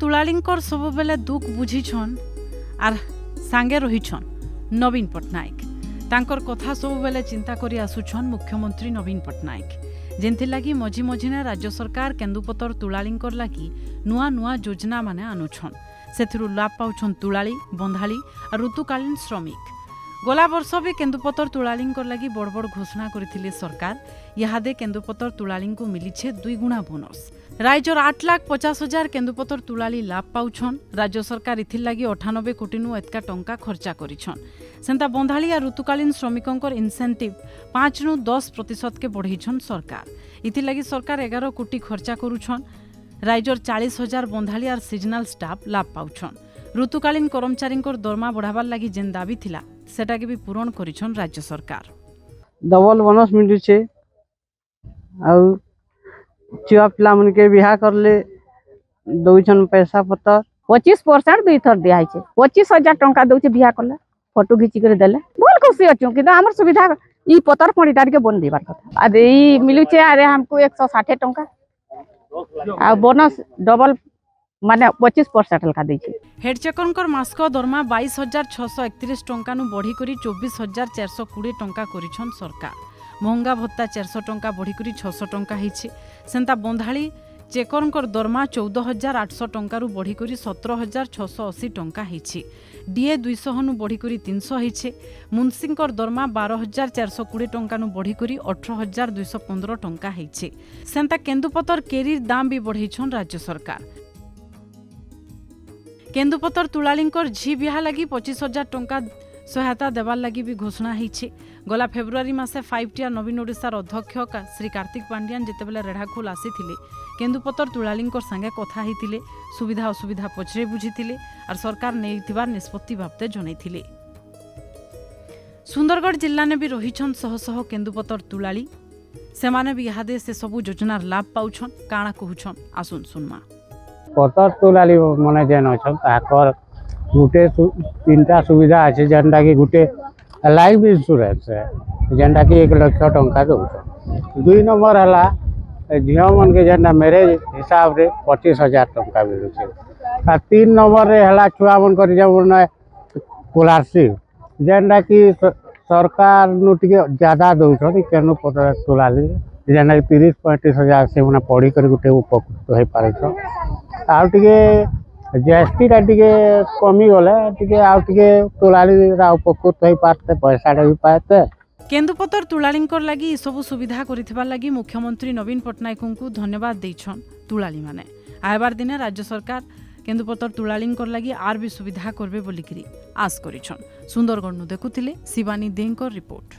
तुलालींकर सब बेले दुख बुझीछन आर सांगे रहीछन नवीन पट्टनायक। तांकर कथा सब बेले चिंता करी आसुछन मुख्यमंत्री नवीन पट्टनायक। जेंथि लागी मझी मझिने राज्य सरकार केन्दुपतर तुलालींकर लागी नुआ नुआ योजना माने आनुछन। सेथिरु लाभ पाउछन तुलाली, बंधाली और ऋतुकालीन श्रमिक। गला वर्ष भी केन्दुपतर तुलालींकर लागी बड़ बड़ घोषणा करथिले सरकार। इहादे केन्दुपतर तुलालींकु मिलिछे 2 गुणा बोनस। राज्यर 8,50,000 केन्दुपतर तुलाली लाभ पाउछन। राज्य सरकार इथिर लागी 98 कोटी नु एतका टंका खर्चा करिछन। सेंता बंधाली और ऋतुकालीन श्रमिकंकर इनसेंटिव 5 नु 10% के बढ़ेछन सरकार। इथिर लागी सरकार 11 कोटी खर्चा करुछन। राज्यर 40,000 बंधाली और सीजनल स्टाफ लाभ पाउछन। ऋतुकालीन कर्मचारींकर दरमा बढ़ावार लागी जेन दाबी थिला सेटा के भी पूरण करिछन राज्य सरकार। डबल बोनस मिलुछे आउ छुआ पिला मन के बिहा करले दउछन पैसा पतर 25% दुई थर दिया है 25,000 टंका दउछे बिहा करले फोटो घिची कर देले बोल खुशी अछु कि हमर सुविधा ई पतर पणिटार के बन देबार कथा आ ई मिलुछे अरे हमको 160 टंका आ बोनस डबल माने 25% लका दैछे। हेड चेकरकर मास्क दरमा 22,631 टंका नु बढ़ी करी 24,420 टंका करिछन सरकार। महंगा भत्ता 400 टंका बढ़ी करी 600 टंका हिचे। सेंता बंधाली चेकरकर दरमा 14,800 टंका रु बढ़ी करी 17,680 टंका हिचे। डीए 200 नु बढ़ी करी 300 हिचे। मुंशींकर दरमा 12,420 टंका नु बढ़ी करी 18,215 टंका हिचे। सेंता केन्दुपतर केरीर दाम भी बढ़ेछन राज्य सरकार। केन्दुपतर तुलालींकर झी बिहा लगी 25,000 टंका सहायता देवार लगी भी घोषणा होईछे। गला फेब्रुआरी मासे 5टिया नवीन ओडिशार अध्यक्ष श्री कार्तिक पांड्यान जेतेबेले रेढ़ाखोल आसीथिले केन्दुपतर तुलालींकर संगे कथा होइतिले, सुविधा असुविधा पचरे बुझीतिले और सरकार नेइथिबार निष्पत्ति बाबते जणाइथिले। सुंदरगढ़ जिल्ला ने भी रहीछन शह शह केन्दुपतर तुलाली। सेमाने भी इहादे से सबु योजनार लाभ पाउछन। काणा कहूछन आसुन सुनमा। पतर तुलाली मने जेन अछन ताकर गुटे 3टा सुविधा আছে जेनटा कि गुटे लाइफ इंश्योरेंस जेनटा कि 1 लाख टंका दउछ। 2 नंबर हला झियो मन के जेनटा मैरिज हिसाब रे 25,000 टंका मिलुछे। आ 3 नंबर रे हला छुआ मन कर जब स्कॉलरशिप जेनटा कि सरकार नु टिके ज्यादा दउछ केनु पतर तुलाली जेनटा 30-35,000 से मने पढ़ी कर गुटे उपकृत होई पारे छ। आ टिके जीएसटी टिके कमी गले टिके आ टिके तुलाली उपकृत होई पारते पैसा भी पाते। केन्दुपतर तुलालींकर लागी सबु सुविधा करिथिबार लागी मुख्यमंत्री नवीन पट्टनायकଙ୍କୁ धन्यवाद दैछन तुलाली माने। आयबार दिने राज्य सरकार केन्दुपतर तुलालींकर लागी आर भी सुविधा करबे बोलिकरी आस करिछन। सुंदरगढ़ नु देखुथिले शिवानी देंकर रिपोर्ट।